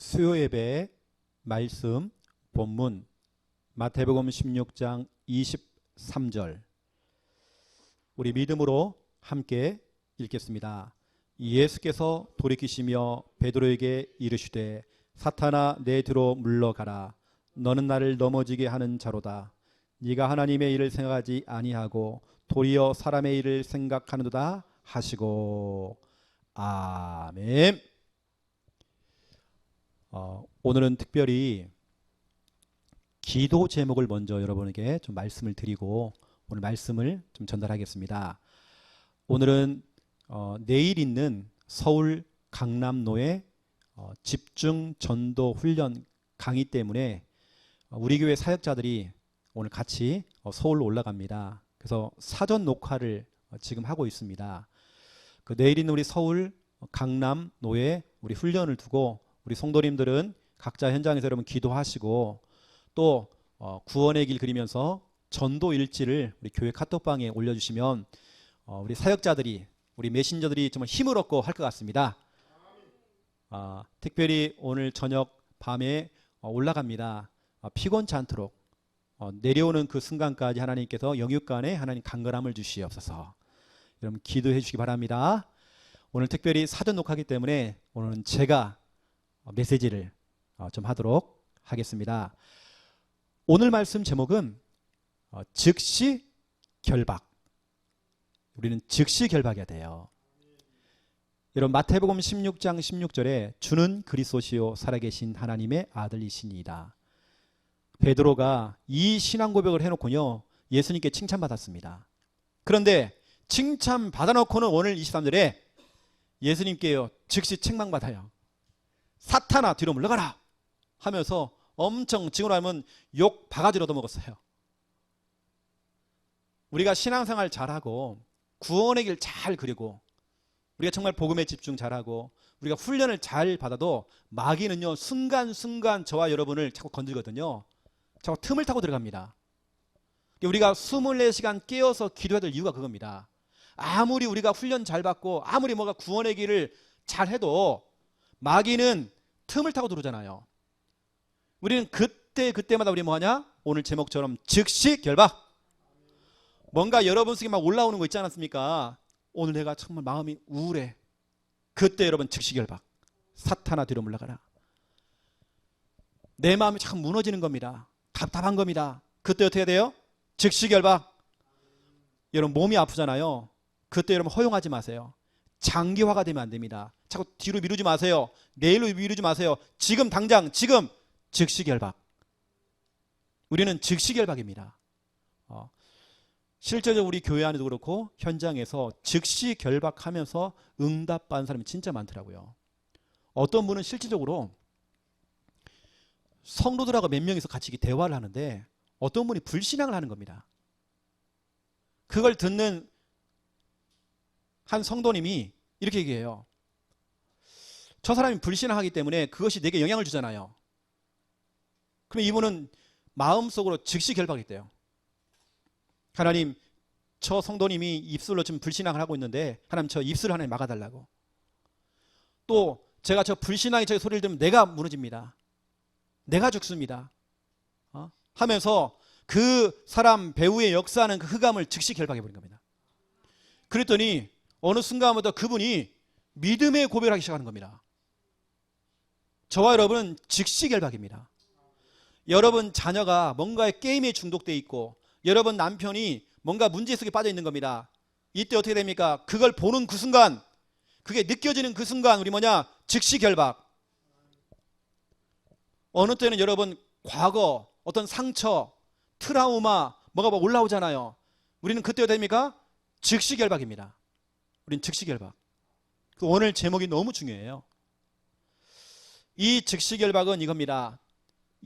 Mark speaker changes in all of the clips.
Speaker 1: 수요예배 말씀 본문 마태복음 16장 23절 우리 믿음으로 함께 읽겠습니다. 예수께서 돌이키시며 베드로에게 이르시되 사탄아 내 뒤로 물러가라. 너는 나를 넘어지게 하는 자로다. 네가 하나님의 일을 생각하지 아니하고 도리어 사람의 일을 생각하는도다 하시고. 아멘. 오늘은 특별히 기도 제목을 먼저 여러분에게 좀 말씀을 드리고 오늘 말씀을 좀 전달하겠습니다. 오늘은 내일 있는 서울 강남로의 집중 전도 훈련 강의 때문에 우리 교회 사역자들이 오늘 같이 서울로 올라갑니다. 그래서 사전 녹화를 지금 하고 있습니다. 그 내일 있는 우리 서울 강남로의 우리 훈련을 두고 우리 성도님들은 각자 현장에서 여러분 기도하시고 또 구원의 길 그리면서 전도 일지를 우리 교회 카톡방에 올려주시면 우리 사역자들이 우리 메신저들이 정말 힘을 얻고 할 것 같습니다. 특별히 오늘 저녁 밤에 올라갑니다. 피곤치 않도록 내려오는 그 순간까지 하나님께서 영육간에 하나님 강건함을 주시옵소서. 여러분 기도해 주시기 바랍니다. 오늘 특별히 사전 녹화하기 때문에 오늘은 제가 메시지를 좀 하도록 하겠습니다. 오늘 말씀 제목은 즉시 결박. 우리는 즉시 결박해야 돼요. 여러분 마태복음 16장 16절에 주는 그리스도시요 살아계신 하나님의 아들이시니이다. 베드로가 이 신앙 고백을 해놓고요 예수님께 칭찬받았습니다. 그런데 칭찬 받아놓고는 오늘 23절에 예수님께요 즉시 책망받아요. 사탄아 뒤로 물러가라 하면서 엄청 지금으로 하면 욕 바가지로 얻어먹었어요. 우리가 신앙생활 잘하고 구원의 길 잘 그리고 우리가 정말 복음에 집중 잘하고 우리가 훈련을 잘 받아도 마귀는요 순간순간 저와 여러분을 자꾸 건들거든요. 자꾸 틈을 타고 들어갑니다. 우리가 24시간 깨어서 기도해야 될 이유가 그겁니다. 아무리 우리가 훈련 잘 받고 아무리 뭐가 구원의 길을 잘 해도 마귀는 틈을 타고 들어오잖아요. 우리는 그때마다 우리 뭐하냐? 오늘 제목처럼 즉시 결박. 뭔가 여러분 속에 막 올라오는 거 있지 않았습니까? 오늘 내가 정말 마음이 우울해. 그때 여러분 즉시 결박. 사탄아 뒤로 물러가라. 내 마음이 참 무너지는 겁니다. 답답한 겁니다. 그때 어떻게 해야 돼요? 즉시 결박. 여러분 몸이 아프잖아요. 그때 여러분 허용하지 마세요. 장기화가 되면 안 됩니다. 자꾸 뒤로 미루지 마세요. 내일로 미루지 마세요. 지금 당장 지금 즉시 결박. 우리는 즉시 결박입니다. 실제로 우리 교회 안에도 그렇고 현장에서 즉시 결박하면서 응답받은 사람이 진짜 많더라고요. 어떤 분은 실질적으로 성도들하고 몇 명이서 같이 대화를 하는데 어떤 분이 불신앙을 하는 겁니다. 그걸 듣는 한 성도님이 이렇게 얘기해요. 저 사람이 불신앙하기 때문에 그것이 내게 영향을 주잖아요. 그럼 이분은 마음속으로 즉시 결박했대요. 하나님, 저 성도님이 입술로 지금 불신앙을 하고 있는데 하나님 저 입술을 하나님 막아달라고. 또 제가 저 불신앙의 저 소리를 들으면 내가 무너집니다. 내가 죽습니다. 하면서 그 사람 배우의 역사하는 그 흑암을 즉시 결박해버린 겁니다. 그랬더니 어느 순간부터 그분이 믿음의 고백을 하기 시작하는 겁니다. 저와 여러분은 즉시 결박입니다. 여러분 자녀가 뭔가의 게임에 중독되어 있고 여러분 남편이 뭔가 문제 속에 빠져 있는 겁니다. 이때 어떻게 됩니까? 그걸 보는 그 순간, 그게 느껴지는 그 순간 우리 뭐냐? 즉시 결박. 어느 때는 여러분 과거 어떤 상처, 트라우마 뭐가 올라오잖아요. 우리는 그때 어떻게 됩니까? 즉시 결박입니다. 우리는 즉시 결박. 오늘 제목이 너무 중요해요. 이 즉시 결박은 이겁니다.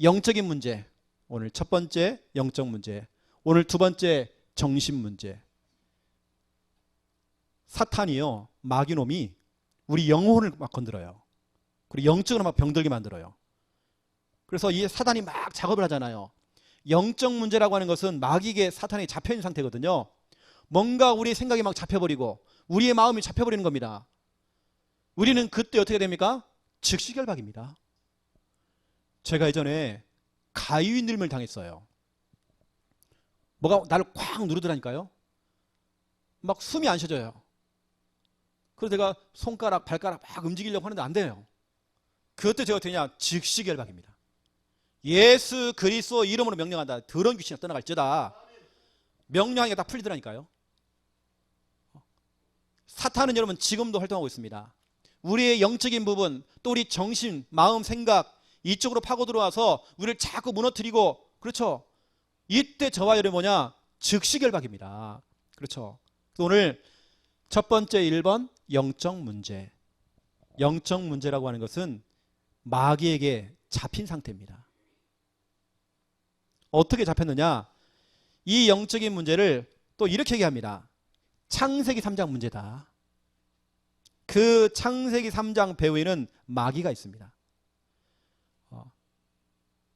Speaker 1: 영적인 문제. 오늘 첫 번째 영적 문제. 오늘 두 번째 정신 문제. 사탄이요, 마귀놈이 우리 영혼을 막 건드려요. 그리고 영적으로 막 병들게 만들어요. 그래서 이 사탄이 막 작업을 하잖아요. 영적 문제라고 하는 것은 마귀에게 사탄이 잡혀있는 상태거든요. 뭔가 우리의 생각이 막 잡혀버리고 우리의 마음이 잡혀버리는 겁니다. 우리는 그때 어떻게 됩니까? 즉시 결박입니다. 제가 예전에 가위눌림을 당했어요. 뭐가 나를 꽉 누르더라니까요. 막 숨이 안 쉬어져요. 그래서 제가 손가락, 발가락 막 움직이려고 하는데 안 돼요. 그때 제가 어떻게 했냐? 즉시 결박입니다. 예수 그리스도 이름으로 명령한다. 더러운 귀신이 떠나갈지어다. 명령하니까 다 풀리더라니까요. 사탄은 여러분 지금도 활동하고 있습니다. 우리의 영적인 부분, 또 우리 정신, 마음, 생각 이쪽으로 파고 들어와서 우리를 자꾸 무너뜨리고, 그렇죠? 이때 저와 여러분 뭐냐? 즉시 결박입니다. 그렇죠? 오늘 첫 번째 1번 영적 문제. 영적 문제라고 하는 것은 마귀에게 잡힌 상태입니다. 어떻게 잡혔느냐? 이 영적인 문제를 또 이렇게 얘기합니다. 창세기 3장 문제다. 그 창세기 3장 배후에는 마귀가 있습니다.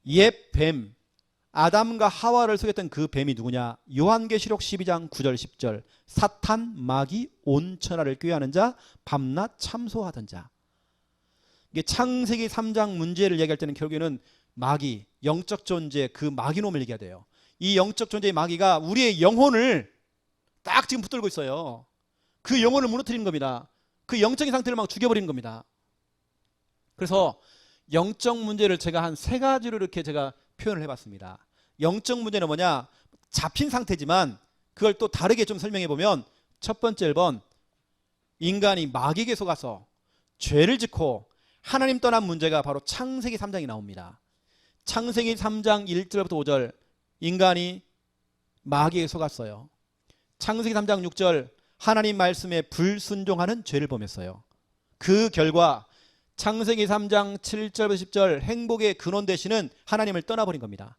Speaker 1: 옛 뱀, 아담과 하와를 속였던 그 뱀이 누구냐? 요한계시록 12장 9절 10절. 사탄, 마귀, 온 천하를 꾀하는 자, 밤낮 참소하던 자. 이게 창세기 3장 문제를 얘기할 때는 결국에는 마귀, 영적 존재, 그 마귀놈을 얘기해야 돼요. 이 영적 존재의 마귀가 우리의 영혼을 딱 지금 붙들고 있어요. 그 영혼을 무너뜨리는 겁니다. 그 영적인 상태를 막 죽여버리는 겁니다. 그래서 영적 문제를 제가 한 3가지로 이렇게 제가 표현을 해봤습니다. 영적 문제는 뭐냐? 잡힌 상태지만 그걸 또 다르게 좀 설명해 보면, 첫 번째 1번, 인간이 마귀에게 속아서 죄를 짓고 하나님 떠난 문제가 바로 창세기 3장이 나옵니다. 창세기 3장 1절부터 5절, 인간이 마귀에게 속았어요. 창세기 3장 6절, 하나님 말씀에 불순종하는 죄를 범했어요. 그 결과 창세기 3장 7절부터 10절, 행복의 근원 되시는 하나님을 떠나버린 겁니다.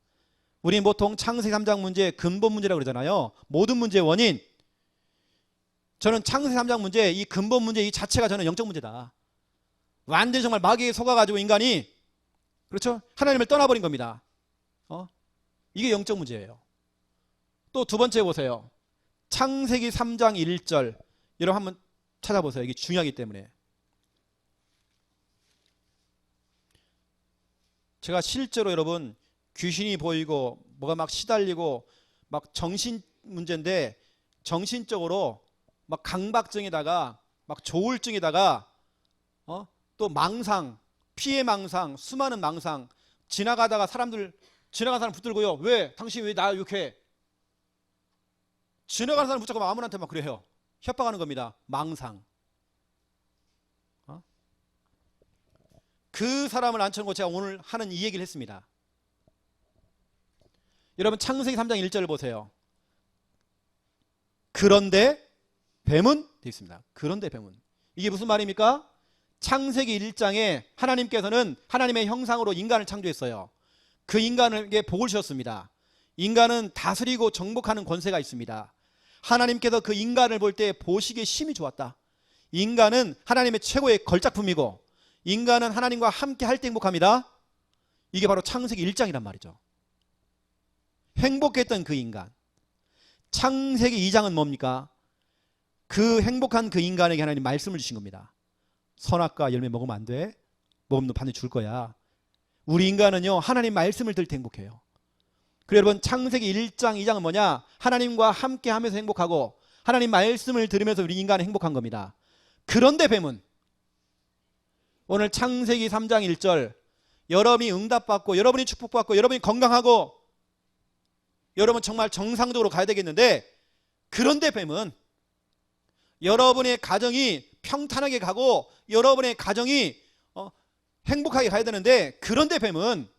Speaker 1: 우리는 보통 창세기 3장 문제 근본 문제라고 그러잖아요. 모든 문제의 원인. 저는 창세기 3장 문제, 이 근본 문제 이 자체가 저는 영적 문제다. 완전히 정말 마귀에 속아가지고 인간이, 그렇죠? 하나님을 떠나버린 겁니다. 이게 영적 문제예요. 또 두 번째 보세요. 창세기 3장 1절. 여러분 한번 찾아보세요. 이게 중요하기 때문에. 제가 실제로 여러분 귀신이 보이고 뭐가 막 시달리고 막 정신 문제인데, 정신적으로 막 강박증에다가 막 조울증에다가 또 망상, 피해 망상, 수많은 망상, 지나가다가 지나가는 사람 붙들고요. 왜? 당신 왜 나 욕해? 지나가는 사람 붙잡고 아무한테 막 그래요. 협박하는 겁니다. 망상. 그 사람을 앉혀놓고 제가 오늘 하는 이 얘기를 했습니다. 여러분 창세기 3장 1절을 보세요. 그런데 뱀은 되어 있습니다. 그런데 뱀은. 이게 무슨 말입니까? 창세기 1장에 하나님께서는 하나님의 형상으로 인간을 창조했어요. 그 인간에게 복을 주셨습니다. 인간은 다스리고 정복하는 권세가 있습니다. 하나님께서 그 인간을 볼 때 보시기에 심히 좋았다. 인간은 하나님의 최고의 걸작품이고 인간은 하나님과 함께 할 때 행복합니다. 이게 바로 창세기 1장이란 말이죠. 행복했던 그 인간. 창세기 2장은 뭡니까? 그 행복한 그 인간에게 하나님 말씀을 주신 겁니다. 선악과 열매 먹으면 안 돼. 먹으면 너 반드시 줄 거야. 우리 인간은요, 하나님 말씀을 들을 때 행복해요. 그리고 여러분 창세기 1장 2장은 뭐냐? 하나님과 함께 하면서 행복하고 하나님 말씀을 들으면서 우리 인간은 행복한 겁니다. 그런데 뱀은 오늘 창세기 3장 1절, 여러분이 응답받고 여러분이 축복받고 여러분이 건강하고 여러분 정말 정상적으로 가야 되겠는데, 그런데 뱀은 여러분의 가정이 평탄하게 가고 여러분의 가정이 행복하게 가야 되는데, 그런데 뱀은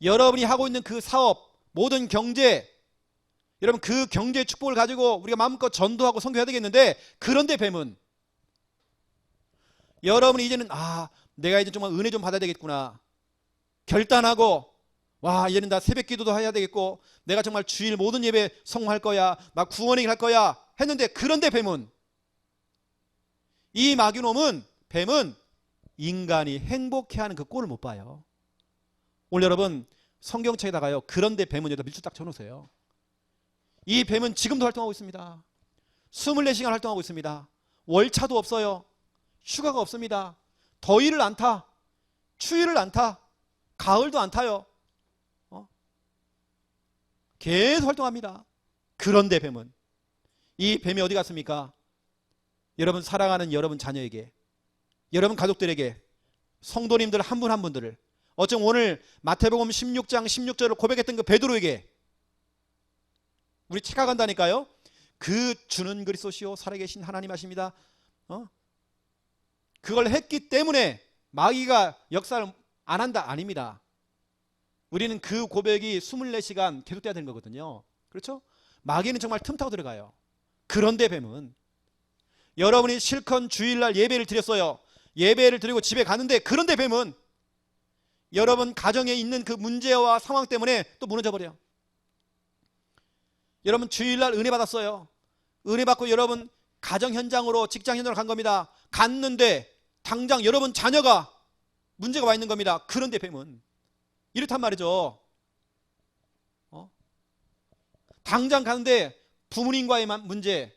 Speaker 1: 여러분이 하고 있는 그 사업, 모든 경제, 여러분 그 경제의 축복을 가지고 우리가 마음껏 전도하고 선교해야 되겠는데, 그런데 뱀은 여러분이 이제는 내가 이제 정말 은혜 좀 받아야 되겠구나 결단하고, 와 이제는 나 새벽 기도도 해야 되겠고 내가 정말 주일 모든 예배 성공할 거야, 막 구원회를 할 거야 했는데, 그런데 뱀은, 이 마귀놈은, 뱀은 인간이 행복해하는 그 꼴을 못 봐요. 오늘 여러분 성경책에다가요, 그런데 뱀은 여기다 밀주 딱 쳐놓으세요. 이 뱀은 지금도 활동하고 있습니다. 24시간 활동하고 있습니다. 월차도 없어요. 휴가가 없습니다. 더위를 안 타. 추위를 안 타. 가을도 안 타요. 계속 활동합니다. 그런데 뱀은, 이 뱀이 어디 갔습니까? 여러분 사랑하는 여러분 자녀에게, 여러분 가족들에게, 성도님들 한 분 한 분들을, 어쩜 오늘 마태복음 16장 16절을 고백했던 그 베드로에게 우리 착각한다니까요. 그 주는 그리스도시요 살아계신 하나님 하십니다. 그걸 했기 때문에 마귀가 역사를 안 한다, 아닙니다. 우리는 그 고백이 24시간 계속돼야 되는 거거든요. 그렇죠? 마귀는 정말 틈타고 들어가요. 그런데 뱀은, 여러분이 실컷 주일날 예배를 드렸어요. 예배를 드리고 집에 가는데, 그런데 뱀은 여러분 가정에 있는 그 문제와 상황 때문에 또 무너져 버려요. 여러분 주일날 은혜 받았어요. 은혜 받고 여러분 가정 현장으로, 직장 현장으로 간 겁니다. 갔는데 당장 여러분 자녀가 문제가 와 있는 겁니다. 그런데 뱀은 이렇단 말이죠. 당장 가는데 부모님과의 문제,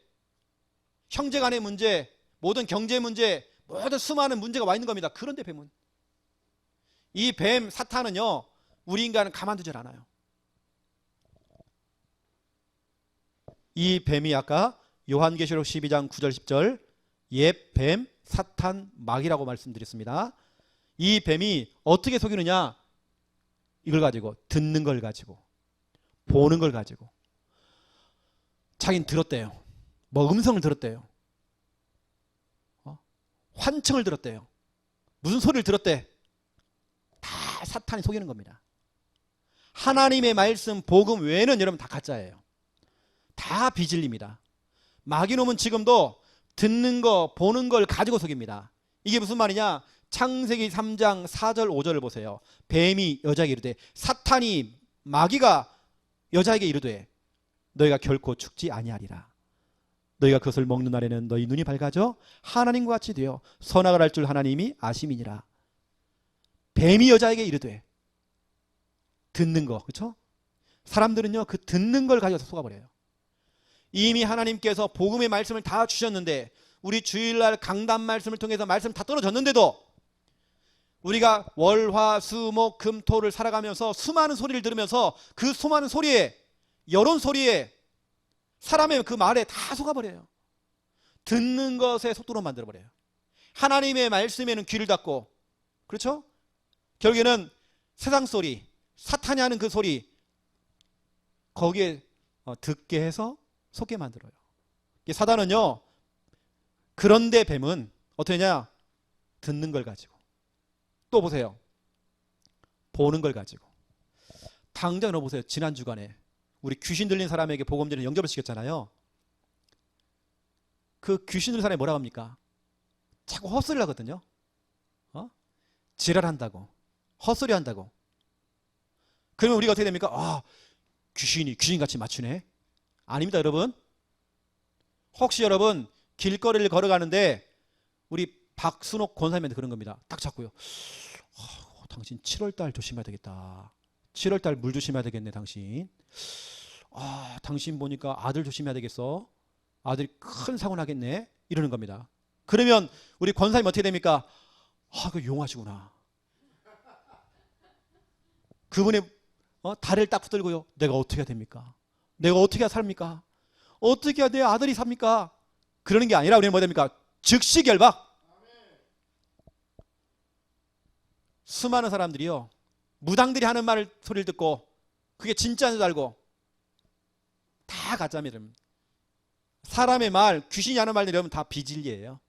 Speaker 1: 형제 간의 문제, 모든 경제 문제, 모든 수많은 문제가 와 있는 겁니다. 그런데 뱀은, 이 뱀 사탄은요, 우리 인간은 가만두질 않아요. 이 뱀이 아까 요한계시록 12장 9절 10절 옛 뱀 사탄 마귀라고 말씀드렸습니다. 이 뱀이 어떻게 속이느냐? 이걸 가지고, 듣는 걸 가지고, 보는 걸 가지고. 자긴 들었대요. 뭐 음성을 들었대요. 환청을 들었대요. 무슨 소리를 들었대? 다 사탄이 속이는 겁니다. 하나님의 말씀, 복음 외에는 여러분 다 가짜예요. 다 비진리입니다. 마귀놈은 지금도 듣는 거, 보는 걸 가지고 속입니다. 이게 무슨 말이냐? 창세기 3장 4절 5절을 보세요. 뱀이 여자에게 이르되, 사탄이, 마귀가 여자에게 이르되, 너희가 결코 죽지 아니하리라. 너희가 그것을 먹는 날에는 너희 눈이 밝아져 하나님과 같이 되어 선악을 알 줄 하나님이 아심이니라. 뱀이 여자에게 이르되, 듣는 거, 그렇죠? 사람들은요, 그 듣는 걸 가져서 속아버려요. 이미 하나님께서 복음의 말씀을 다 주셨는데, 우리 주일날 강단 말씀을 통해서 말씀 다 떨어졌는데도 우리가 월, 화, 수, 목, 금, 토를 살아가면서 수많은 소리를 들으면서 그 수많은 소리에, 여론 소리에, 사람의 그 말에 다 속아버려요. 듣는 것의 속도로 만들어버려요. 하나님의 말씀에는 귀를 닫고, 그렇죠? 결국에는 세상 소리, 사탄이 하는 그 소리, 거기에 듣게 해서 속게 만들어요. 사단은요, 그런데 뱀은 어떻게 하냐? 듣는 걸 가지고, 또 보세요, 보는 걸 가지고. 당장 넣어보세요. 지난 주간에 우리 귀신 들린 사람에게 복음 전에 영접을 시켰잖아요. 그 귀신 들린 사람이 뭐라고 합니까? 자꾸 헛소리를 하거든요. 지랄한다고, 헛소리 한다고. 그러면 우리가 어떻게 됩니까? 아, 귀신이 귀신같이 맞추네. 아닙니다, 여러분. 혹시 여러분 길거리를 걸어가는데 우리 박순옥 권사님한테 그런 겁니다. 딱 잡고요. 당신 7월달 조심해야 되겠다. 7월달 물 조심해야 되겠네, 당신. 당신 보니까 아들 조심해야 되겠어. 아들이 큰 사고 나겠네. 이러는 겁니다. 그러면 우리 권사님 어떻게 됩니까? 그 용하시구나. 그분의 다리를 딱 붙들고요. 내가 어떻게 해야 됩니까? 내가 어떻게 해야 삽니까? 어떻게 해야 내 아들이 삽니까? 그러는 게 아니라 우리는 뭐 됩니까? 즉시 결박. 수많은 사람들이요, 무당들이 하는 소리를 듣고 그게 진짜인 줄 알고 다 가짜입니다. 사람의 말, 귀신이 하는 말들이 여러분 다 비진리예요.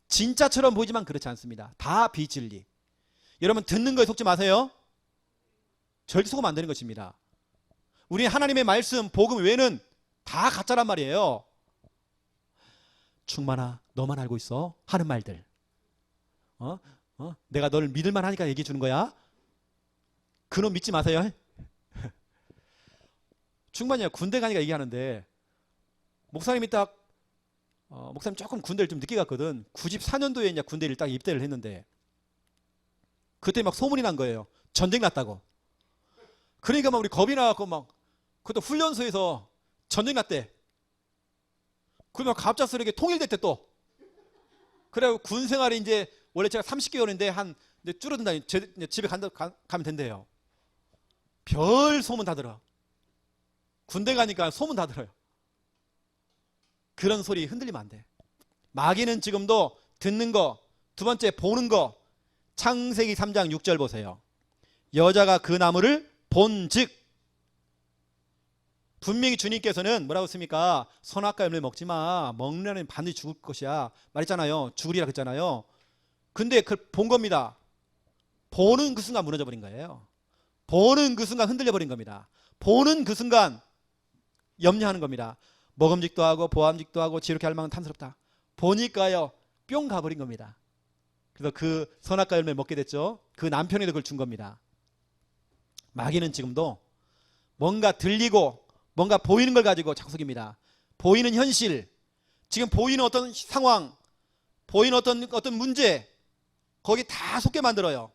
Speaker 1: 진짜처럼 보이지만 그렇지 않습니다. 다 비진리. 여러분 듣는 거에 속지 마세요. 절대 속으면 안 되는 것입니다. 우리 하나님의 말씀, 복음 외에는 다 가짜란 말이에요. 충만아, 너만 알고 있어 하는 말들. 내가 널 믿을만 하니까 얘기해 주는 거야. 그놈 믿지 마세요. 충만이야, 군대 가니까 얘기하는데, 목사님이 딱 목사님 조금 군대를 좀 늦게 갔거든. 94년도에 이제 군대를 딱 입대를 했는데, 그때 막 소문이 난 거예요. 전쟁 났다고. 그러니까 막 우리 겁이 나갖고 막, 그것도 훈련소에서 전쟁 났대. 그러면 갑작스럽게 통일됐대 또. 그래고 군 생활이 이제 원래 제가 30개월인데 한 이제 줄어든다. 집에 가면 된대요. 별 소문 다 들어. 군대 가니까 소문 다 들어요. 그런 소리 흔들리면 안 돼. 마귀는 지금도 듣는 거, 두 번째 보는 거. 창세기 3장 6절 보세요. 여자가 그 나무를 본즉, 분명히 주님께서는 뭐라고 했습니까? 선악과 열매 먹지 마. 먹으면 반드시 죽을 것이야. 말했잖아요. 죽으리라 그랬잖아요. 근데 그걸 본 겁니다. 보는 그 순간 무너져 버린 거예요. 보는 그 순간 흔들려 버린 겁니다. 보는 그 순간 염려하는 겁니다. 먹음직도 하고 보암직도 하고 지혜롭게 할 만한 탐스럽다. 보니까요 뿅 가버린 겁니다. 그래서 그 선악과 열매를 먹게 됐죠. 그 남편에도 그걸 준 겁니다. 마귀는 지금도 뭔가 들리고 뭔가 보이는 걸 가지고 자꾸 속입니다. 보이는 현실, 지금 보이는 어떤 상황, 보이는 어떤 문제, 거기 다 속게 만들어요.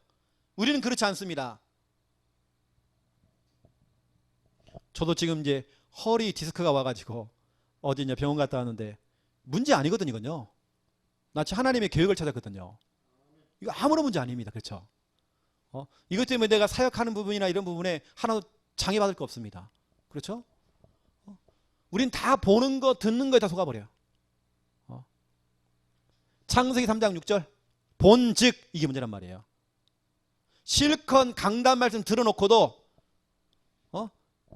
Speaker 1: 우리는 그렇지 않습니다. 저도 지금 이제 허리 디스크가 와가지고 어제 이제 병원 갔다 왔는데 문제 아니거든요, 이건요. 나 하나님의 계획을 찾았거든요. 이거 아무런 문제 아닙니다. 그렇죠? 이것 때문에 내가 사역하는 부분이나 이런 부분에 하나도 장애받을 거 없습니다. 그렇죠? 우린 다 보는 거, 듣는 거에 다 속아버려요. 창세기 3장 6절. 본즉, 이게 문제란 말이에요. 실컷 강단 말씀 들어놓고도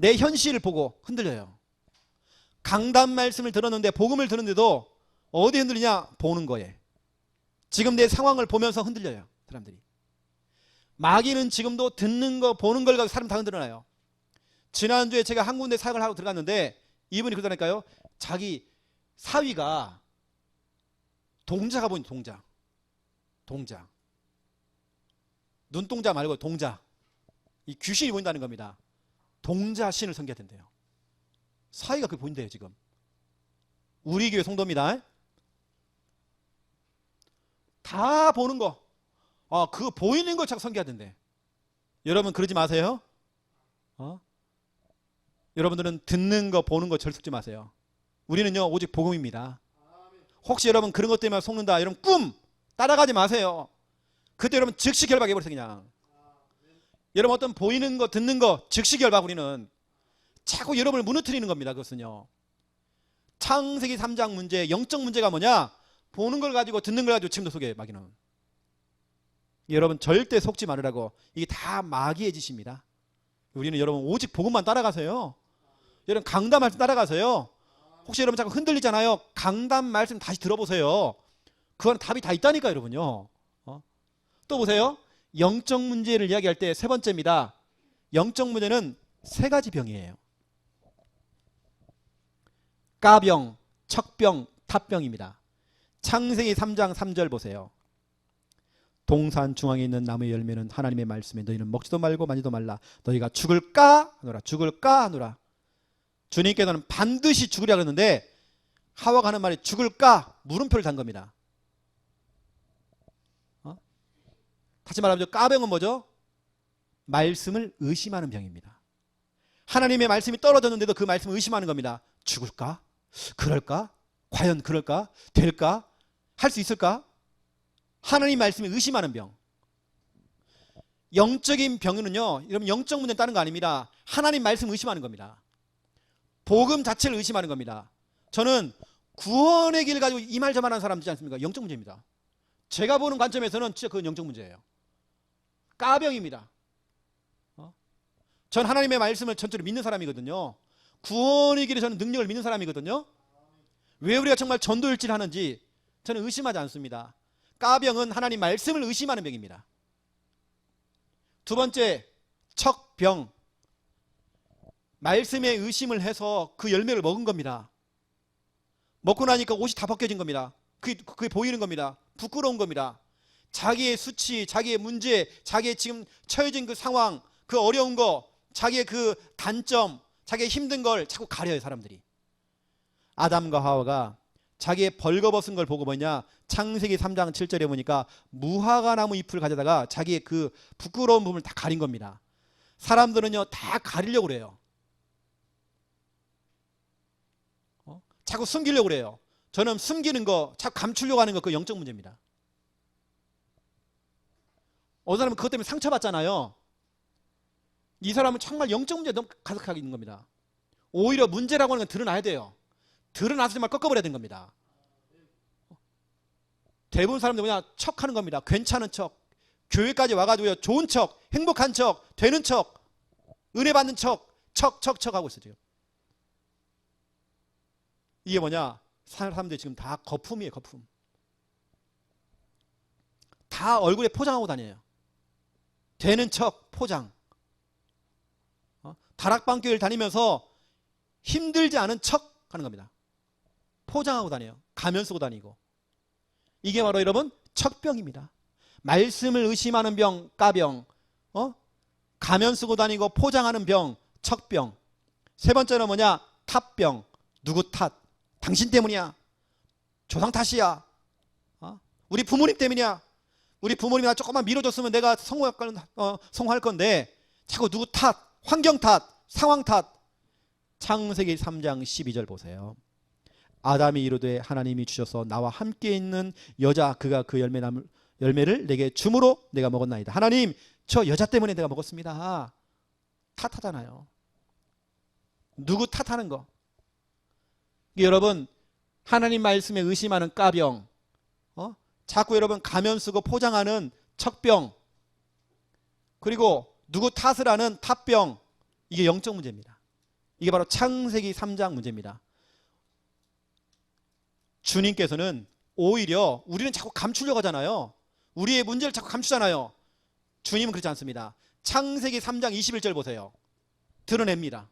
Speaker 1: 내 현실을 보고 흔들려요. 강단 말씀을 들었는데, 복음을 들었는데도 어디 흔들리냐? 보는 거에. 지금 내 상황을 보면서 흔들려요, 사람들이. 마귀는 지금도 듣는 거, 보는 걸 가지고 사람 다 흔들어놔요. 지난주에 제가 한 군데 사역을 하고 들어갔는데 이분이 그러다니까요. 자기 사위가 동자가 보인 동자. 눈동자 말고 동자. 이 귀신이 보인다는 겁니다. 동자 신을 섬겨야 된대요. 사위가 그게 보인대요, 지금. 우리 교회 성도입니다. 다 보는 거. 그 보이는 걸 자꾸 섬겨야 된대. 여러분 그러지 마세요. 여러분들은 듣는 거, 보는 거 절대 속지 마세요. 우리는요, 오직 복음입니다. 혹시 여러분 그런 것 때문에 속는다, 여러분 꿈 따라가지 마세요. 그때 여러분 즉시 결박해버리세요, 그냥. 여러분 어떤 보이는 거, 듣는 거 즉시 결박. 우리는 자꾸 여러분을 무너뜨리는 겁니다. 그것은요. 창세기 3장 문제, 영적 문제가 뭐냐? 보는 걸 가지고 듣는 걸 가지고 지금도 속여요, 마귀는. 여러분 절대 속지 말으라고. 이게 다 마귀의 짓입니다. 우리는 여러분 오직 복음만 따라가세요. 여러분 강단 말씀 따라가세요. 혹시 여러분 자꾸 흔들리잖아요. 강단 말씀 다시 들어보세요. 그건 답이 다 있다니까, 여러분요. 또 보세요. 영적 문제를 이야기할 때 세 번째입니다. 영적 문제는 세 가지 병이에요. 까병, 척병, 탑병입니다. 창세기 3장 3절 보세요. 동산 중앙에 있는 나무의 열매는 하나님의 말씀에 너희는 먹지도 말고 만지도 말라. 너희가 죽을까 하노라. 죽을까 하노라. 주님께서는 반드시 죽으리라 그랬는데 하와가 하는 말이 죽을까? 물음표를 단 겁니다. 다시 말하면 까병은 뭐죠? 말씀을 의심하는 병입니다. 하나님의 말씀이 떨어졌는데도 그 말씀을 의심하는 겁니다. 죽을까? 그럴까? 과연 그럴까? 될까? 할 수 있을까? 하나님 말씀을 의심하는 병. 영적인 병은요, 여러분 영적 문제는 다른 거 아닙니다. 하나님 말씀을 의심하는 겁니다. 복음 자체를 의심하는 겁니다. 저는 구원의 길 가지고 이 말 저 말 하는 사람 있지 않습니까? 영적 문제입니다. 제가 보는 관점에서는 진짜 그건 영적 문제예요. 까병입니다. 전 하나님의 말씀을 전적으로 믿는 사람이거든요. 구원의 길에 저는 능력을 믿는 사람이거든요. 왜 우리가 정말 전도일지를 하는지 저는 의심하지 않습니다. 까병은 하나님 말씀을 의심하는 병입니다. 두 번째, 척병. 말씀에 의심을 해서 그 열매를 먹은 겁니다. 먹고 나니까 옷이 다 벗겨진 겁니다. 그게 보이는 겁니다. 부끄러운 겁니다. 자기의 수치, 자기의 문제, 자기의 지금 처해진 그 상황, 그 어려운 거, 자기의 그 단점, 자기의 힘든 걸 자꾸 가려요, 사람들이. 아담과 하와가 자기의 벌거벗은 걸 보고 뭐냐? 창세기 3장 7절에 보니까 무화과 나무 잎을 가져다가 자기의 그 부끄러운 부분을 다 가린 겁니다. 사람들은요, 다 가리려고 그래요. 자꾸 숨기려고 그래요. 저는 숨기는 거, 자꾸 감추려고 하는 거, 그 영적 문제입니다. 어떤 사람은 그것 때문에 상처받잖아요. 이 사람은 정말 영적 문제가 너무 가득하게 있는 겁니다. 오히려 문제라고 하는 건 드러나야 돼요. 드러나서 정말 꺾어버려야 되는 겁니다. 대부분 사람들 뭐냐, 척하는 겁니다. 괜찮은 척, 교회까지 와가지고요, 좋은 척, 행복한 척, 되는 척, 은혜 받는 척 하고 있어요 지금. 이게 뭐냐, 사람들이 지금 다 거품이에요. 거품. 다 얼굴에 포장하고 다녀요. 되는 척 포장. 다락방 교회를 다니면서 힘들지 않은 척 하는 겁니다. 포장하고 다녀요. 가면 쓰고 다니고. 이게 바로 여러분 척병입니다. 말씀을 의심하는 병, 까병. 가면 쓰고 다니고 포장하는 병, 척병. 세 번째는 뭐냐, 탓병. 누구 탓? 당신 때문이야. 조상 탓이야. 우리 부모님 때문이야. 우리 부모님이 나 조금만 밀어줬으면 내가 성공할 건데 자꾸 누구 탓, 환경 탓, 상황 탓. 창세기 3장 12절 보세요. 아담이 이르되 하나님이 주셔서 나와 함께 있는 여자 그가 그 열매를 내게 주므로 내가 먹었나이다. 하나님, 저 여자 때문에 내가 먹었습니다. 탓하잖아요. 누구 탓하는 거. 여러분, 하나님 말씀에 의심하는 까병, 자꾸 여러분 가면 쓰고 포장하는 척병, 그리고 누구 탓을 하는 탓병, 이게 영적 문제입니다. 이게 바로 창세기 3장 문제입니다. 주님께서는 오히려, 우리는 자꾸 감추려고 하잖아요. 우리의 문제를 자꾸 감추잖아요. 주님은 그렇지 않습니다. 창세기 3장 21절 보세요. 드러냅니다.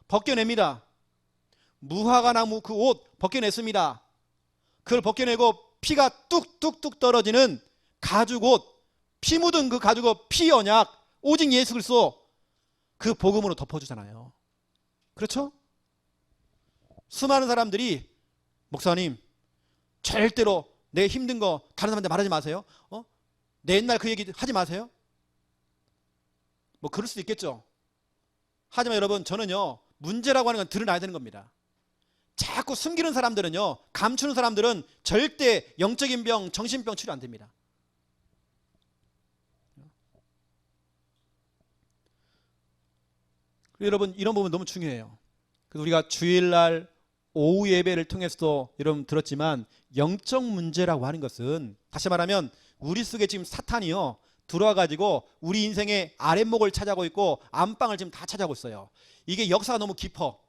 Speaker 1: 벗겨냅니다. 무화과 나무 그 옷 벗겨냈습니다. 그걸 벗겨내고 피가 뚝뚝뚝 떨어지는 가죽 옷, 피 묻은 그 가죽 옷, 피 언약, 오직 예수 그리스도, 그 복음으로 덮어주잖아요. 그렇죠? 수많은 사람들이, 목사님 절대로 내 힘든 거 다른 사람한테 말하지 마세요. 내 옛날 그 얘기 하지 마세요. 뭐 그럴 수도 있겠죠. 하지만 여러분, 저는요, 문제라고 하는 건 드러나야 되는 겁니다. 자꾸 숨기는 사람들은요, 감추는 사람들은 절대 영적인 병, 정신병 치료 안 됩니다. 여러분, 이런 부분 너무 중요해요. 그래서 우리가 주일날 오후 예배를 통해서도 여러분 들었지만, 영적 문제라고 하는 것은, 다시 말하면 우리 속에 지금 사탄이요 들어와가지고 우리 인생의 아랫목을 차지하고 있고 안방을 지금 다 차지하고 있어요. 이게 역사가 너무 깊어.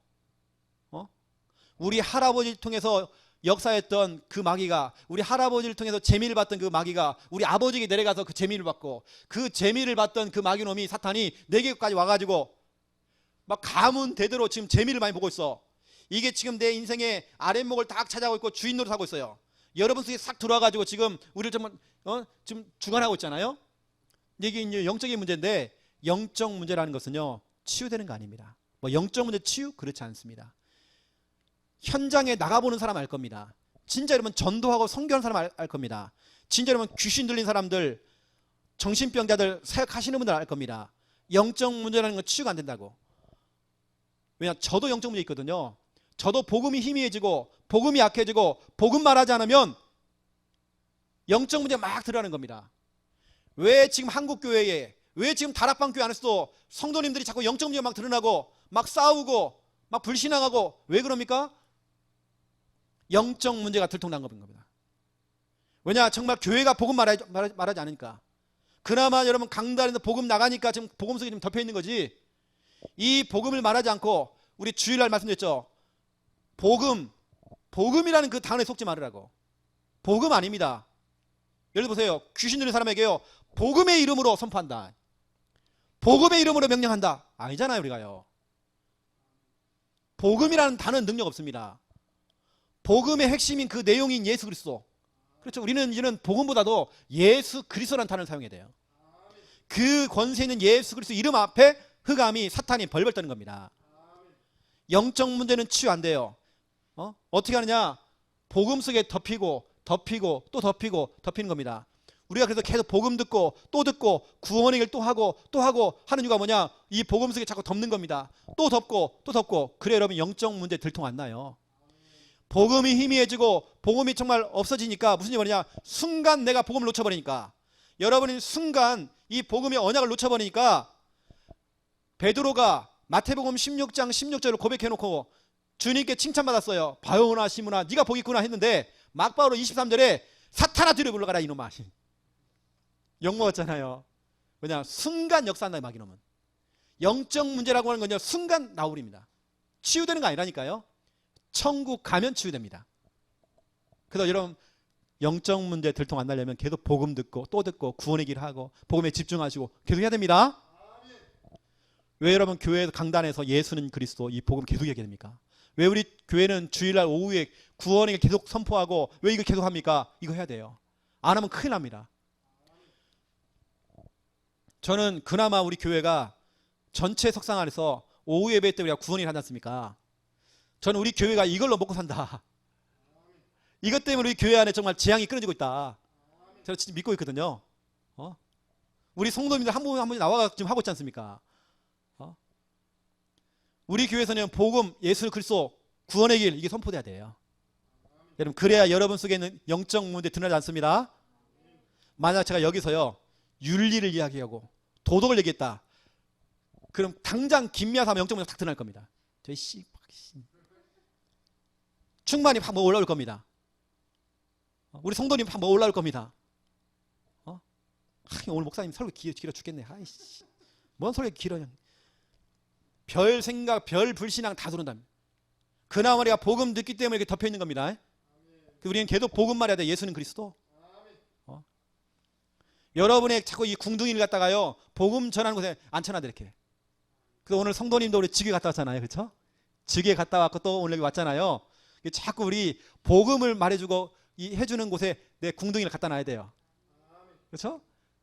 Speaker 1: 우리 할아버지를 통해서 역사했던 그 마귀가, 우리 할아버지를 통해서 재미를 받던 그 마귀가 우리 아버지에게 내려가서 그 재미를 받고, 그 재미를 받던 그 마귀놈이, 사탄이 내게까지 와가지고 막 가문 대대로 지금 재미를 많이 보고 있어. 이게 지금 내 인생의 아랫목을 딱 차지하고 있고 주인 노릇하고 있어요. 여러분 속에 싹 들어와가지고 지금 우리를 정말 지금 주관하고 있잖아요. 이게 이제 영적인 문제인데, 영적 문제라는 것은요 치유되는 거 아닙니다. 뭐 영적 문제 치유? 그렇지 않습니다. 현장에 나가보는 사람 알 겁니다. 진짜 여러분 전도하고 선교하는 사람 알 겁니다. 진짜 여러분 귀신 들린 사람들, 정신병자들 사역하시는 분들 알 겁니다. 영적 문제라는 건 치유가 안 된다고. 왜냐, 저도 영적 문제 있거든요. 저도 복음이 희미해지고 복음이 약해지고 복음 말하지 않으면 영적 문제 막 들어가는 겁니다. 왜 지금 한국교회에, 왜 지금 다락방 교회 안에서도 성도님들이 자꾸 영적 문제가 막 드러나고 막 싸우고 막 불신앙하고, 왜 그럽니까? 영적 문제가 들통난 겁니다. 왜냐, 정말 교회가 복음 말하지 않으니까. 그나마 여러분 강단에서 복음 나가니까 지금 복음 속에 좀 덮여 있는 거지. 이 복음을 말하지 않고, 우리 주일날 말씀드렸죠. 복음이라는 그 단어에 속지 말으라고. 복음 아닙니다. 예를 들어 보세요. 귀신 들린 사람에게요, 복음의 이름으로 선포한다, 복음의 이름으로 명령한다, 아니잖아요. 우리가요, 복음이라는 단어는 능력 없습니다. 복음의 핵심인 그 내용인 예수 그리스도. 그렇죠. 우리는 이제는 복음보다도 예수 그리스도라는 단어를 사용해야 돼요. 그 권세 있는 예수 그리스도 이름 앞에 흑암이, 사탄이 벌벌 떠는 겁니다. 영적 문제는 치유 안 돼요. 어떻게 하느냐? 복음 속에 덮이고 또 덮이는 겁니다. 우리가 그래서 계속 복음 듣고 또 듣고 구원의 길 또 하고 하는 이유가 뭐냐? 이 복음 속에 자꾸 덮는 겁니다. 또 덮고. 그래 여러분, 영적 문제 들통 안 나요. 복음이 희미해지고 복음이 정말 없어지니까 무슨 일이 벌어지냐? 순간 내가 복음을 놓쳐버리니까, 여러분이 순간 이 복음의 언약을 놓쳐버리니까 베드로가 마태복음 16장 16절을 고백해놓고 주님께 칭찬받았어요. 바요나 시므나 네가 복 있구나 했는데 막바로 23절에 사탄아 뒤로 물러가라 이놈아. 욕먹었잖아요. 왜냐 순간 역사한다 막 이놈은. 영적 문제라고 하는 건요 순간 나오립니다. 치유되는 거 아니라니까요. 천국 가면 치유됩니다. 그래서 여러분 영적 문제 들통 안 나려면 계속 복음 듣고 또 듣고 구원의 길 하고 복음에 집중하시고 계속 해야 됩니다. 왜 여러분 교회에서 강단에서 예수는 그리스도 이 복음 계속 얘기해야 됩니까? 왜 우리 교회는 주일날 오후에 구원의 길 계속 선포하고 왜 이걸 계속 합니까? 이거 해야 돼요. 안 하면 큰일 납니다. 저는 그나마 우리 교회가 전체 석상 안에서 오후 예배 때 우리가 구원을 하지 않습니까? 저는 우리 교회가 이걸로 먹고 산다. 이것 때문에 우리 교회 안에 정말 재앙이 끊어지고 있다. 제가 진짜 믿고 있거든요. 우리 성도님들 한 분 나와가 지금 하고 있지 않습니까? 우리 교회에서는 복음, 예수 그리스도, 구원의 길 이게 선포돼야 돼요. 여러분 그래야 여러분 속에 있는 영적 문제 드러나지 않습니다. 만약 제가 여기서요 윤리를 이야기하고 도덕을 얘기했다. 그럼 당장 김미아 사람 영적 문제가 딱 드러날 겁니다. 저희 충만히 막 뭐 올라올 겁니다. 우리 성도님 막 뭐 올라올 겁니다. 오늘 목사님 설교 길어 죽겠네. 아이씨, 뭔 소리가 길어냐. 별 생각, 별 불신앙 다 들어온답니다. 그나마 우리가 복음 듣기 때문에 이렇게 덮여 있는 겁니다. 우리는 계속 복음 말해야 돼. 예수는 그리스도. 여러분의 자꾸 이 궁둥이를 갖다가요 복음 전하는 곳에 앉혀놔야 돼 이렇게. 그래서 오늘 성도님도 우리 직에 갔다 왔잖아요, 그렇죠? 직에 갔다 왔고 또 오늘 여기 왔잖아요. 자꾸 우리 복음을 말해주고 해주는 곳에 내 궁둥이를 갖다 놔야 돼요. 그렇죠?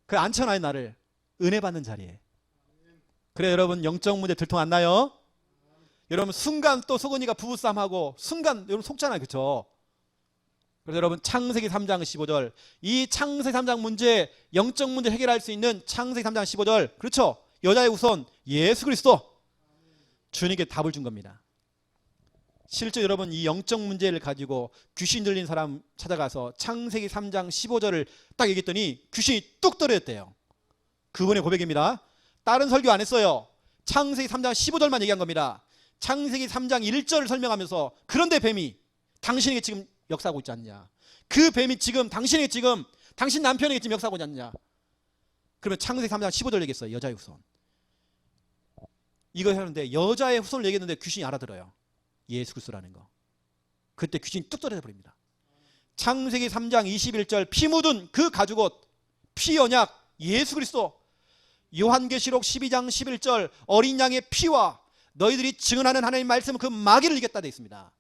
Speaker 1: 그 앉혀놔요 나를 은혜 받는 자리에. 그래 여러분 영적 문제 들통 안 나요? 여러분 순간 또 소근이가 부부싸움하고 순간 여러분 속잖아요, 그렇죠? 그래서 여러분 창세기 3장 15절 이 창세기 3장 문제 영적 문제 해결할 수 있는 창세기 3장 15절 그렇죠? 여자의 우선 예수 그리스도 주님께 답을 준 겁니다. 실제 여러분 이 영적 문제를 가지고 귀신 들린 사람 찾아가서 창세기 3장 15절을 딱 얘기했더니 귀신이 뚝 떨어졌대요. 그분의 고백입니다. 다른 설교 안 했어요. 창세기 3장 15절만 얘기한 겁니다. 창세기 3장 1절을 설명하면서 그런데 뱀이 당신에게 지금 역사하고 있지 않냐. 그 뱀이 지금 당신에게 지금 당신 남편에게 지금 역사하고 있지 않냐. 그러면 창세기 3장 15절 얘기했어요. 여자의 후손. 이거 하는데 여자의 후손을 얘기했는데 귀신이 알아들어요. 예수 그리스도라는 거. 그때 귀신이 뚝 떨어져 버립니다. 창세기 3장 21절 피 묻은 그 가죽옷 피 언약 예수 그리스도. 요한계시록 12장 11절 어린 양의 피와 너희들이 증언하는 하나님의 말씀은 그 마귀를 이겼다 되어 있습니다.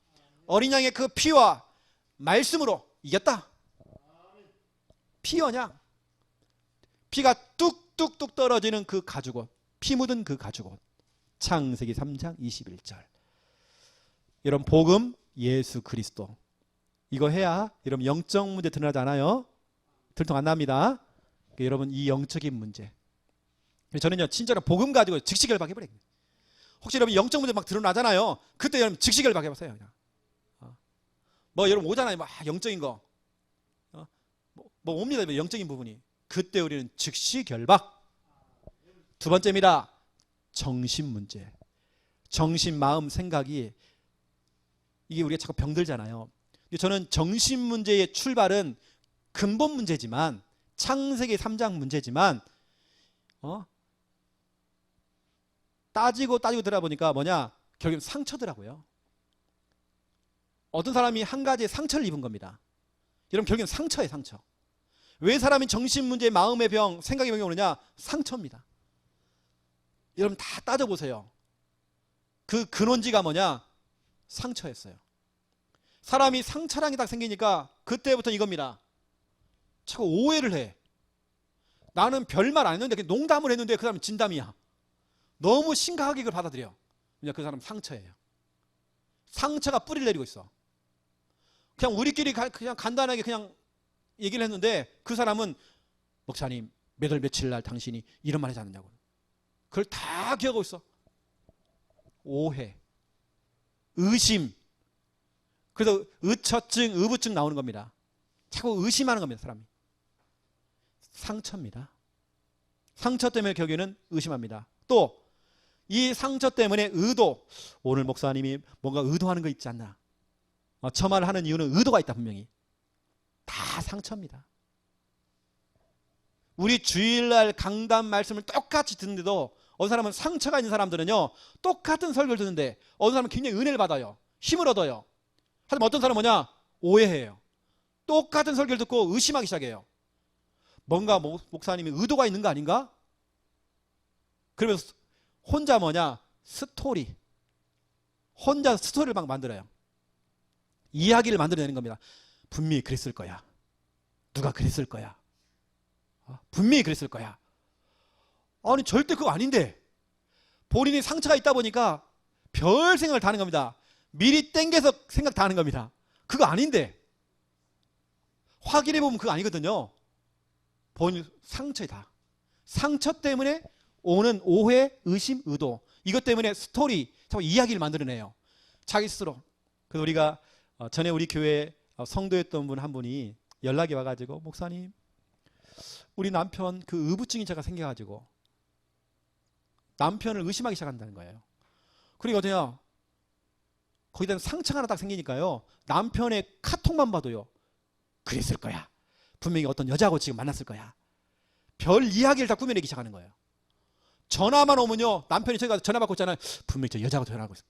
Speaker 1: 어린 양의 그 피와 말씀으로 이겼다. 피 언약. 피가 뚝뚝뚝 떨어지는 그 가죽옷 피 묻은 그 가죽옷. 창세기 3장 21절. 여러분 복음 예수 그리스도 이거 해야 여러분 영적 문제 드러나지 않아요? 들통 안 납니다. 여러분 이 영적인 문제 저는요 진짜로 복음 가지고 즉시 결박해버려요. 혹시 여러분 영적 문제 막 드러나잖아요. 그때 여러분 즉시 결박해보세요. 그냥. 뭐 여러분 오잖아요. 막 영적인 거 뭐 옵니다. 영적인 부분이. 그때 우리는 즉시 결박. 두 번째입니다. 정신 문제. 정신, 마음, 생각이 이게 우리가 자꾸 병들잖아요. 저는 정신 문제의 출발은 근본 문제지만 창세기 3장 문제지만 따지고 들어보니까 뭐냐 결국엔 상처더라고요. 어떤 사람이 한 가지의 상처를 입은 겁니다. 여러분 결국엔 상처예요. 상처. 왜 사람이 정신 문제, 마음의 병, 생각의 병이 오느냐? 상처입니다. 여러분 다 따져보세요. 그 근원지가 뭐냐? 상처였어요. 사람이 상처랑이 딱 생기니까 그때부터 이겁니다. 자꾸 오해를 해. 나는 별말 안 했는데 농담을 했는데 그 사람은 진담이야. 너무 심각하게 그걸 받아들여. 그냥 그 사람은 상처예요. 상처가 뿌리를 내리고 있어. 그냥 우리끼리 그냥 간단하게 그냥 얘기를 했는데 그 사람은 목사님 몇 월 며칠 날 당신이 이런 말 하지 않느냐고. 그걸 다 기억하고 있어. 오해, 의심. 그래서 의처증, 의부증 나오는 겁니다. 자꾸 의심하는 겁니다. 사람이. 상처입니다. 상처 때문에 결국에는 의심합니다. 또 이 상처 때문에 의도, 오늘 목사님이 뭔가 의도하는 거 있지 않나, 저 말을 하는 이유는 의도가 있다. 분명히 다 상처입니다. 우리 주일날 강단 말씀을 똑같이 듣는데도 어느 사람은 상처가 있는 사람들은요 똑같은 설교를 듣는데 어느 사람은 굉장히 은혜를 받아요. 힘을 얻어요. 하지만 어떤 사람은 뭐냐, 오해해요. 똑같은 설교를 듣고 의심하기 시작해요. 뭔가 목사님이 의도가 있는 거 아닌가? 그러면서 혼자 뭐냐, 스토리, 혼자 스토리를 막 만들어요. 이야기를 만들어내는 겁니다. 분명히 그랬을 거야. 누가 그랬을 거야. 분명히 그랬을 거야. 아니 절대 그거 아닌데. 본인이 상처가 있다 보니까 별 생각을 다 하는 겁니다. 미리 땡겨서 생각 다 하는 겁니다. 그거 아닌데. 확인해 보면 그거 아니거든요. 본인 상처이다. 상처 때문에 오는 오해, 의심, 의도, 이것 때문에 스토리, 자꾸 이야기를 만들어내요. 자기 스스로. 그래서 우리가 전에 우리 교회 성도였던 분 한 분이 연락이 와가지고, 목사님 우리 남편 그 의부증이 제가 생겨가지고 남편을 의심하기 시작한다는 거예요. 그러니까 어때요? 거기다 상처가 하나 딱 생기니까요, 남편의 카톡만 봐도요 그랬을 거야. 분명히 어떤 여자하고 지금 만났을 거야. 별 이야기를 다 꾸며내기 시작하는 거예요. 전화만 오면요, 남편이 저희가 전화 받고 있잖아요. 분명히 저 여자하고 전화하고 있어.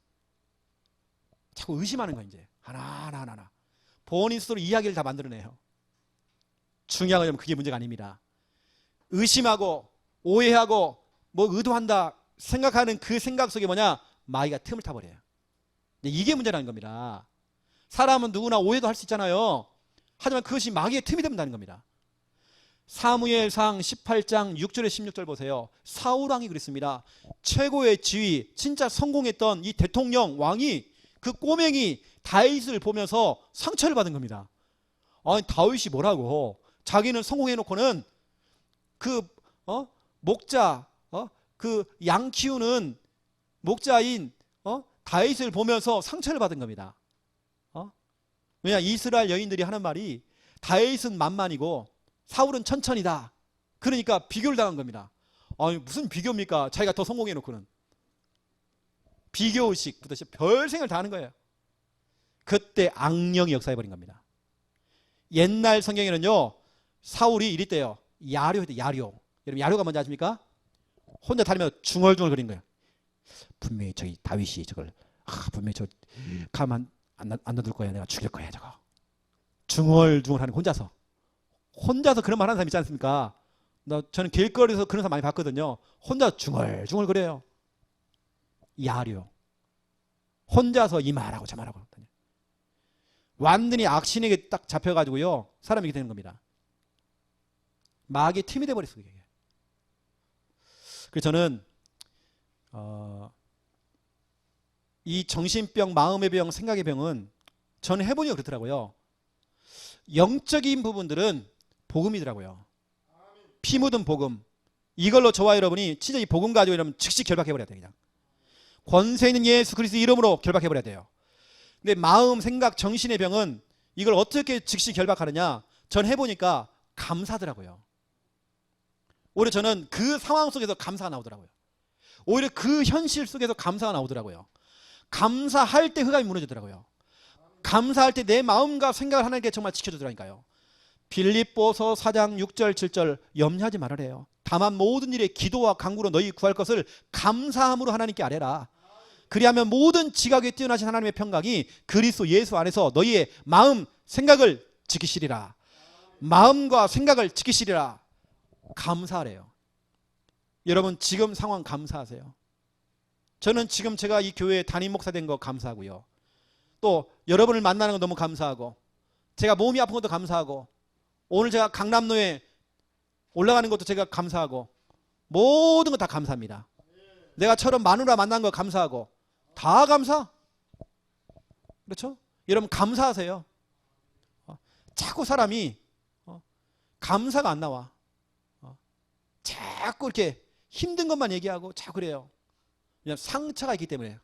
Speaker 1: 자꾸 의심하는 거야. 이제 하나 본인 스스로 이야기를 다 만들어내요. 중요한 건 그게 문제가 아닙니다. 의심하고 오해하고 뭐 의도한다 생각하는 그 생각 속에 뭐냐, 마귀가 틈을 타버려요. 이게 문제라는 겁니다. 사람은 누구나 오해도 할 수 있잖아요. 하지만 그것이 마귀의 틈이 된다는 겁니다. 사무엘상 18장 6절에 16절 보세요. 사울왕이 그랬습니다. 최고의 지위, 진짜 성공했던 이 대통령 왕이 그 꼬맹이 다윗을 보면서 상처를 받은 겁니다. 아니 다윗이 뭐라고, 자기는 성공해놓고는 그 목자, 그 양 키우는 목자인 다윗을 보면서 상처를 받은 겁니다. 왜냐, 이스라엘 여인들이 하는 말이 다윗은 만만이고 사울은 천천이다. 그러니까 비교를 당한 겁니다. 아니 무슨 비교입니까? 자기가 더 성공해놓고는. 비교의식부터 별 생각을 다 하는 거예요. 그때 악령이 역사해버린 겁니다. 옛날 성경에는요 사울이 이랬대요. 야료했대. 야료. 여러분 야료가 뭔지 아십니까? 혼자 다니며 중얼중얼 거린 거예요. 분명히 저기 다윗이 저걸 분명히 저 가만 안 놔둘 거야. 내가 죽일 거야 저거. 중얼중얼 하는, 혼자서 그런 말 하는 사람 있지 않습니까? 저는 길거리에서 그런 사람 많이 봤거든요. 혼자 중얼중얼 그래요. 야료. 혼자서 이 말하고 저 말하고. 완전히 악신에게 딱 잡혀가지고요 사람이 이렇게 되는 겁니다. 마귀의 팀이 돼버렸어요. 이게. 그래서 저는 이 정신병, 마음의 병, 생각의 병은 저는 해보니까 그렇더라고요. 영적인 부분들은 복음이더라고요. 피 묻은 복음. 이걸로 저와 여러분이 진짜 이 복음 가지고 이러면 즉시 결박해버려야 돼요. 그냥 권세 있는 예수 그리스도 이름으로 결박해버려야 돼요. 근데 마음, 생각, 정신의 병은 이걸 어떻게 즉시 결박하느냐, 전 해보니까 감사더라고요. 오히려 저는 그 상황 속에서 감사가 나오더라고요. 오히려 그 현실 속에서 감사가 나오더라고요. 감사할 때 흑암이 무너지더라고요. 감사할 때 내 마음과 생각을 하나님께 정말 지켜주더라니까요. 빌립보서 4장 6절 7절 염려하지 말아래요. 다만 모든 일에 기도와 간구로 너희 구할 것을 감사함으로 하나님께 아뢰라. 그리하면 모든 지각에 뛰어나신 하나님의 평강이 그리스도 예수 안에서 너희의 마음, 생각을 지키시리라. 마음과 생각을 지키시리라. 감사하래요. 여러분 지금 상황 감사하세요. 저는 지금 제가 이 교회에 담임 목사 된 거 감사하고요. 또 여러분을 만나는 거 너무 감사하고, 제가 몸이 아픈 것도 감사하고, 오늘 제가 강남로에 올라가는 것도 제가 감사하고, 모든 거 다 감사합니다. 내가 처럼 마누라 만난 거 감사하고, 다 감사. 그렇죠? 여러분 감사하세요. 자꾸 사람이 감사가 안 나와. 자꾸 이렇게 힘든 것만 얘기하고 자꾸 그래요. 그냥 상처가 있기 때문에.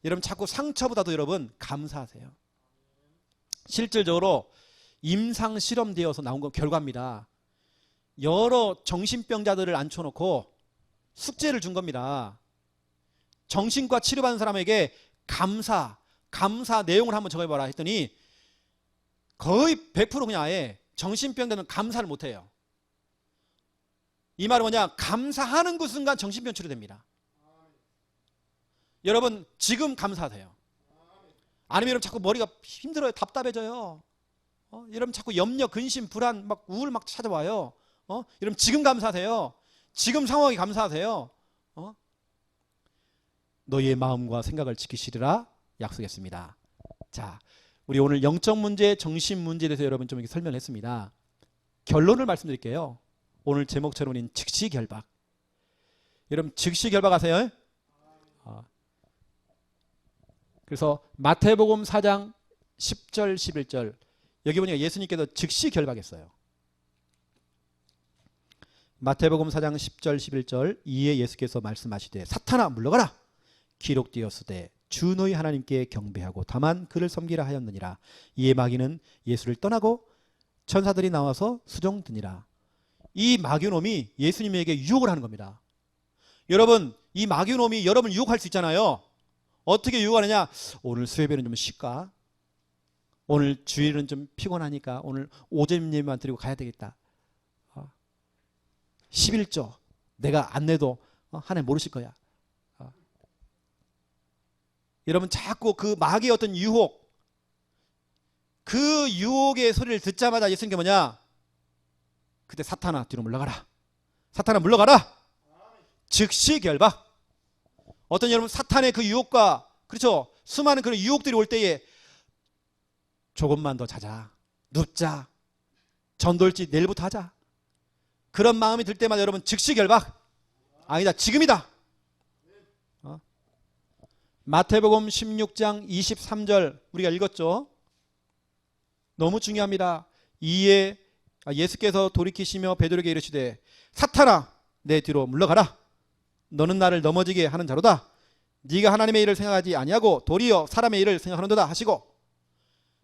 Speaker 1: 여러분 자꾸 상처보다도 여러분 감사하세요. 실질적으로 임상 실험되어서 나온 건 결과입니다. 여러 정신병자들을 앉혀놓고 숙제를 준 겁니다. 정신과 치료받는 사람에게 감사 내용을 한번 적어봐라 했더니 거의 100% 그냥 아예 정신병자는 감사를 못해요. 이 말은 뭐냐? 감사하는 그 순간 정신병 치료됩니다. 여러분 지금 감사하세요. 아니면 여러분 자꾸 머리가 힘들어요. 답답해져요. 여러분 자꾸 염려, 근심, 불안, 막 우울 막 찾아와요. 여러분 지금 감사하세요. 지금 상황에 감사하세요. 너희의 마음과 생각을 지키시리라 약속했습니다. 자, 우리 오늘 영적 문제, 정신 문제에 대해서 여러분 좀 이렇게 설명했습니다. 결론을 말씀드릴게요. 오늘 제목처럼 즉시 결박. 여러분 즉시 결박하세요. 그래서 마태복음 4장 10절 11절 여기 보니까 예수님께서 즉시 결박했어요. 마태복음 4장 10절 11절 이에 예수께서 말씀하시되 사탄아 물러가라 기록되었으되 주 너희 하나님께 경배하고 다만 그를 섬기라 하였느니라. 이에 마귀는 예수를 떠나고 천사들이 나와서 수종드니라. 이 마귀놈이 예수님에게 유혹을 하는 겁니다. 여러분 이 마귀놈이 여러분을 유혹할 수 있잖아요. 어떻게 유혹하느냐? 오늘 수요일은 좀 쉴까? 오늘 주일은 좀 피곤하니까 오늘 오전 예배만 드리고 가야 되겠다. 11조 내가 안 내도 하나님 모르실 거야. 여러분 자꾸 그 마귀의 어떤 유혹, 그 유혹의 소리를 듣자마자 예수님께 뭐냐? 그때 사탄아 뒤로 물러가라. 사탄아 물러가라. 즉시 결박. 어떤 여러분 사탄의 그 유혹과 그렇죠? 수많은 그런 유혹들이 올 때에 조금만 더 자자. 눕자. 전돌지 내일부터 하자. 그런 마음이 들 때마다 여러분 즉시 결박. 아니다. 지금이다. 마태복음 16장 23절 우리가 읽었죠. 너무 중요합니다. 이에 예수께서 돌이키시며 베드로에게 이르시되 사탄아 내 뒤로 물러가라. 너는 나를 넘어지게 하는 자로다. 네가 하나님의 일을 생각하지 아니하고 도리어 사람의 일을 생각하는도다 하시고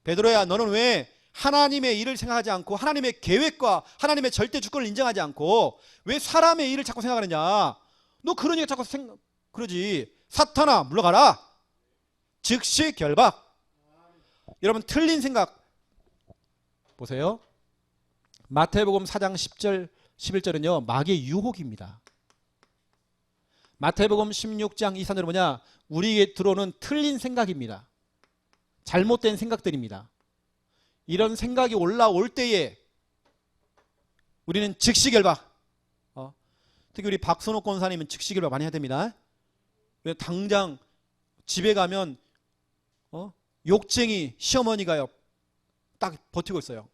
Speaker 1: 베드로야 너는 왜 하나님의 일을 생각하지 않고 하나님의 계획과 하나님의 절대 주권을 인정하지 않고 왜 사람의 일을 자꾸 생각하느냐? 너 그러니까 자꾸 그러지. 사탄아 물러가라. 즉시 결박. 여러분 틀린 생각 보세요. 마태복음 4장 10절 11절은요 마귀의 유혹입니다. 마태복음 16장 23절은 뭐냐? 우리에게 들어오는 틀린 생각입니다. 잘못된 생각들입니다. 이런 생각이 올라올 때에 우리는 즉시 결박. 특히 우리 박선옥 권사님은 즉시 결박 많이 해야 됩니다. 왜 당장 집에 가면 욕쟁이 시어머니가요 딱 버티고 있어요.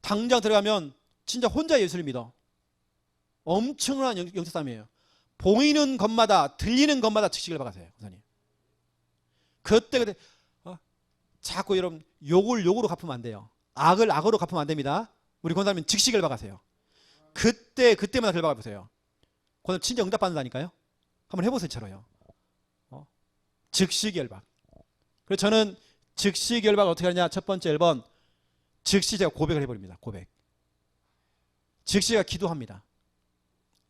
Speaker 1: 당장 들어가면 진짜 혼자 예수를 믿어. 엄청난 영적싸움이에요. 보이는 것마다 들리는 것마다 즉시 결박하세요. 권사님. 그때 자꾸 여러분 욕을 욕으로 갚으면 안 돼요. 악을 악으로 갚으면 안 됩니다. 우리 권사님은 즉시 결박하세요. 그때마다 결박해 보세요. 권사님 진짜 응답 받는다니까요. 한번 해보세요. 저로요. 즉시 결박. 그래서 저는 즉시 결박 어떻게 하느냐? 첫 번째 1번 즉시 제가 고백을 해버립니다. 고백. 즉시 제가 기도합니다.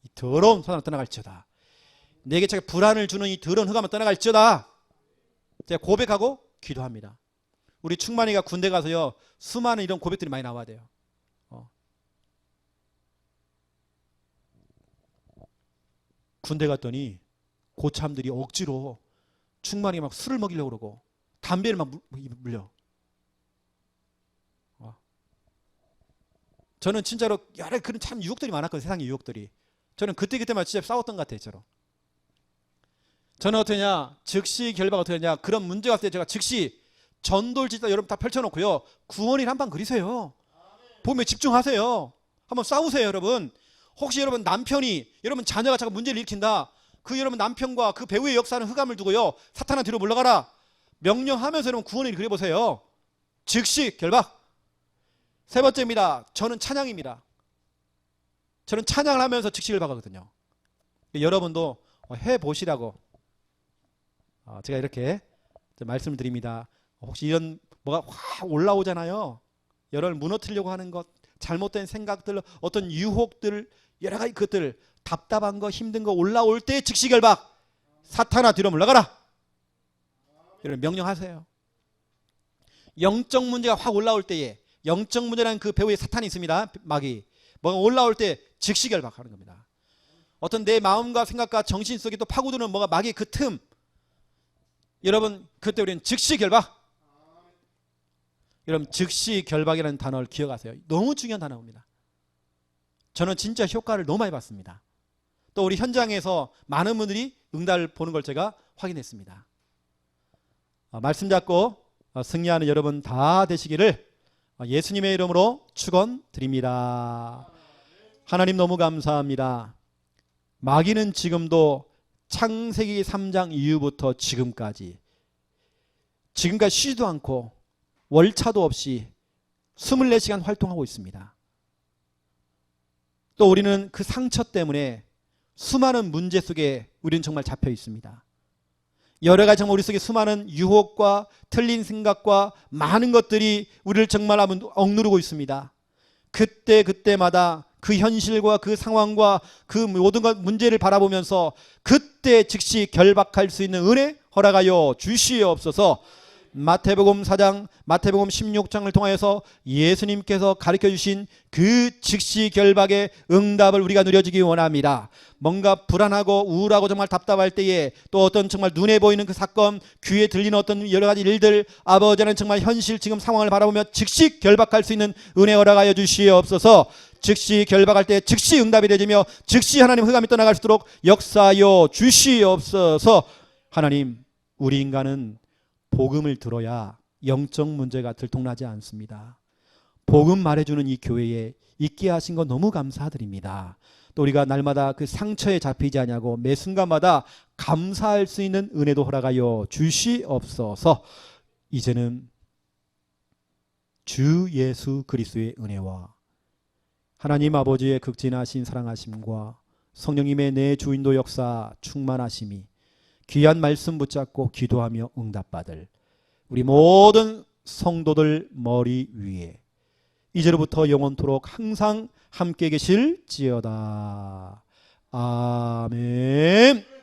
Speaker 1: 이 더러운 사람을 떠나갈지어다. 내게 제가 불안을 주는 이 더러운 흑암을 떠나갈지어다. 제가 고백하고 기도합니다. 우리 충만이가 군대 가서요 수많은 이런 고백들이 많이 나와야 돼요. 군대 갔더니 고참들이 억지로 충만이가 막 술을 먹이려고 그러고 담배를 막 물려. 저는 진짜로 여러 그런 참 유혹들이 많았거든요. 세상의 유혹들이. 저는 그때마다 진짜 싸웠던 것 같아요. 저는 어떠냐? 즉시 결박 어떻게 하냐? 그런 문제가 왔을 때 제가 즉시 전돌지다 여러분 다 펼쳐놓고요. 구원일 한방 그리세요. 보면 집중하세요. 한번 싸우세요 여러분. 혹시 여러분 남편이 여러분 자녀가 자꾸 문제를 일으킨다. 그 여러분 남편과 그 배우의 역사는 흑암을 두고요. 사탄아 뒤로 물러가라. 명령하면서 여러분 구원일 그려보세요. 즉시 결박. 세 번째입니다. 저는 찬양입니다. 저는 찬양을 하면서 즉시 결박하거든요. 여러분도 해보시라고 제가 이렇게 말씀을 드립니다. 혹시 이런 뭐가 확 올라오잖아요. 여러분을 무너뜨리려고 하는 것, 잘못된 생각들, 어떤 유혹들, 여러 가지 것들, 답답한 거, 힘든 거 올라올 때 즉시 결박. 사탄아 뒤로 물러가라. 여러분 명령하세요. 영적 문제가 확 올라올 때에, 영적 문제라는 그 배후에 사탄이 있습니다. 마귀. 뭐가 올라올 때 즉시 결박하는 겁니다. 어떤 내 마음과 생각과 정신 속에 또 파고드는 뭐가 마귀의 그 틈, 여러분 그때 우리는 즉시 결박. 여러분 즉시 결박이라는 단어를 기억하세요. 너무 중요한 단어입니다. 저는 진짜 효과를 너무 많이 봤습니다. 또 우리 현장에서 많은 분들이 응답을 보는 걸 제가 확인했습니다. 말씀 잡고 승리하는 여러분 다 되시기를 예수님의 이름으로 축원드립니다. 하나님 너무 감사합니다. 마귀는 지금도 창세기 3장 이후부터 지금까지 쉬지도 않고 월차도 없이 24시간 활동하고 있습니다. 또 우리는 그 상처 때문에 수많은 문제 속에 우리는 정말 잡혀 있습니다. 여러 가지 정말 우리 속에 수많은 유혹과 틀린 생각과 많은 것들이 우리를 정말 억누르고 있습니다. 그때마다 그 현실과 그 상황과 그 모든 것 문제를 바라보면서 그때 즉시 결박할 수 있는 은혜 허락하여 주시옵소서. 마태복음 4장, 마태복음 16장을 통하여서 예수님께서 가르쳐 주신 그 즉시 결박의 응답을 우리가 누려주기 원합니다. 뭔가 불안하고 우울하고 정말 답답할 때에 또 어떤 정말 눈에 보이는 그 사건, 귀에 들리는 어떤 여러 가지 일들, 아버지는 정말 현실 지금 상황을 바라보며 즉시 결박할 수 있는 은혜 허락하여 주시옵소서. 즉시 결박할 때 즉시 응답이 되지며 즉시 하나님 흑암이 떠나갈 수 있도록 역사하여 주시옵소서. 하나님, 우리 인간은 복음을 들어야 영적 문제가 들통나지 않습니다. 복음 말해주는 이 교회에 있게 하신 거 너무 감사드립니다. 또 우리가 날마다 그 상처에 잡히지 않냐고 매 순간마다 감사할 수 있는 은혜도 허락하여 주시옵소서. 이제는 주 예수 그리스도의 은혜와 하나님 아버지의 극진하신 사랑하심과 성령님의 내 주인도 역사 충만하심이 귀한 말씀 붙잡고 기도하며 응답받을 우리 모든 성도들 머리 위에 이제로부터 영원토록 항상 함께 계실지어다. 아멘.